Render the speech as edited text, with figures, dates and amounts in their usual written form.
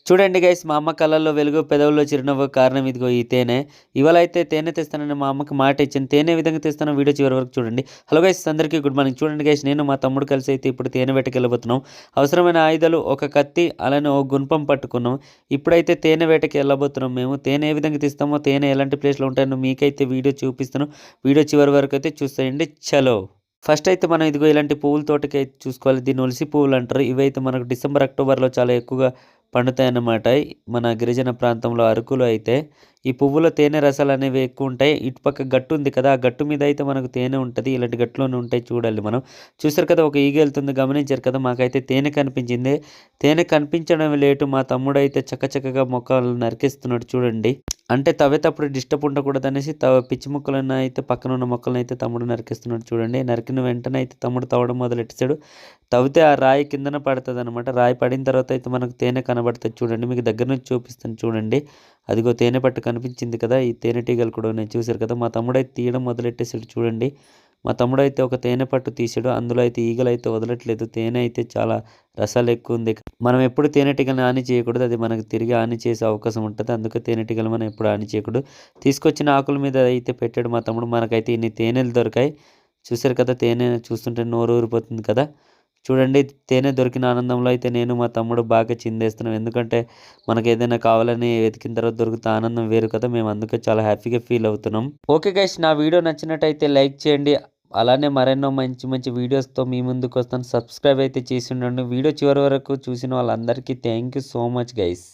చూడండి గైస్, మా అమ్మ కళ్ళల్లో వెలుగు, పెదవుల్లో చిరునవ్వు కారణం ఇదిగో ఈ తేనె. ఇవాళ అయితే తేనె తెస్తానని మా అమ్మకి మాట ఇచ్చాను. తేనె ఏ విధంగా తెస్తానో వీడియో చివరి వరకు చూడండి. హలో గైస్, అందరికీ గుడ్ మార్నింగ్. చూడండి గైస్, నేను మా తమ్ముడు కలిసి అయితే ఇప్పుడు తేనె వేటకి వెళ్ళబోతున్నాం. అవసరమైన ఆయుధాలు ఒక కత్తి, అలానే ఒక గుణపం పట్టుకున్నాం. ఇప్పుడైతే తేనె వేటకి వెళ్ళబోతున్నాం. మేము తేనె ఏ విధంగా తీస్తామో, తేనె ఎలాంటి ప్లేస్లో ఉంటాయో మీకైతే వీడియో చూపిస్తాను. వీడియో చివరి వరకు అయితే చూసేయండి. చలో. ఫస్ట్ అయితే మనం ఇదిగో ఇలాంటి పువ్వుల తోటకి అయితే చూసుకోవాలి. దీన్ని ఒలిసి పువ్వులు అంటారు. ఇవైతే మనకు డిసెంబర్, అక్టోబర్లో చాలా ఎక్కువగా పండుతాయన్నమాట. మన గిరిజన ప్రాంతంలో అరకులో అయితే ఈ పువ్వుల తేనె రసాలు అనేవి ఎక్కువ ఉంటాయి. ఇటుపక్క గట్టు ఉంది కదా, ఆ గట్టు మీద అయితే మనకు తేనె ఉంటుంది. ఇలాంటి గట్టులోనే ఉంటాయి, చూడాలి మనం. చూసారు కదా, ఒక ఈగ వెళ్తుంది, గమనించారు కదా. మాకైతే తేనె కనిపించింది. తేనె కనిపించడం లేటు, మా తమ్ముడు అయితే చక్కచక్కగా మొక్కలు నరికేస్తున్నాడు చూడండి. అంటే తవ్వేటప్పుడు డిస్టర్బ్ ఉండకూడదు అనేసి పిచ్చి మొక్కలను అయితే పక్కన ఉన్న మొక్కలను అయితే తమ్ముడు నరికేస్తున్నాడు చూడండి. నరికిన వెంటనే అయితే తమ్ముడు తవ్వడం మొదలెట్టేశాడు. తవ్వితే ఆ రాయి కిందన పడుతుంది అనమాట. రాయి పడిన తర్వాత అయితే మనకు తేనె కనబడుతుంది చూడండి. మీకు దగ్గర నుంచి చూపిస్తాను చూడండి. అదిగో తేనె పట్టు కనిపించింది కదా, ఈ తేనెటీగలు కూడా నేను చూశారు కదా. మా తమ్ముడు అయితే తీయడం మొదలెట్టేసాడు చూడండి. మా తమ్ముడు అయితే ఒక తేనె పట్టు తీసాడు. అందులో అయితే ఈగలు అయితే వదలట్లేదు. తేనె అయితే చాలా రసాలు ఎక్కువ ఉంది. మనం ఎప్పుడు తేనెటీగలను హాని చేయకూడదు, అది మనకు తిరిగి హాని చేసే అవకాశం ఉంటుంది. అందుకే తేనెటీగలు మనం ఎప్పుడు హాని చేయకూడదు. తీసుకొచ్చిన ఆకుల మీద అయితే పెట్టాడు మా తమ్ముడు. మనకైతే ఇన్ని తేనెలు దొరికాయి. చూశారు కదా, తేనె చూస్తుంటే నోరు ఊరిపోతుంది కదా. చూడండి, తేనె దొరికిన ఆనందంలో అయితే నేను మా తమ్ముడు బాగా చిందేస్తున్నాం. ఎందుకంటే మనకు ఏదైనా కావాలని వెతికిన తర్వాత దొరికితే ఆనందం వేరు కదా. మేము అందుకే చాలా హ్యాపీగా ఫీల్ అవుతున్నాం. ఓకే గైస్, నా వీడియో నచ్చినట్టయితే లైక్ చేయండి. అలానే మరెన్నో మంచి మంచి వీడియోస్తో మీ ముందుకు వస్తాను. సబ్స్క్రైబ్ అయితే చేసి ఉండండి. వీడియో చివరి వరకు చూసిన వాళ్ళందరికీ thank you so much guys.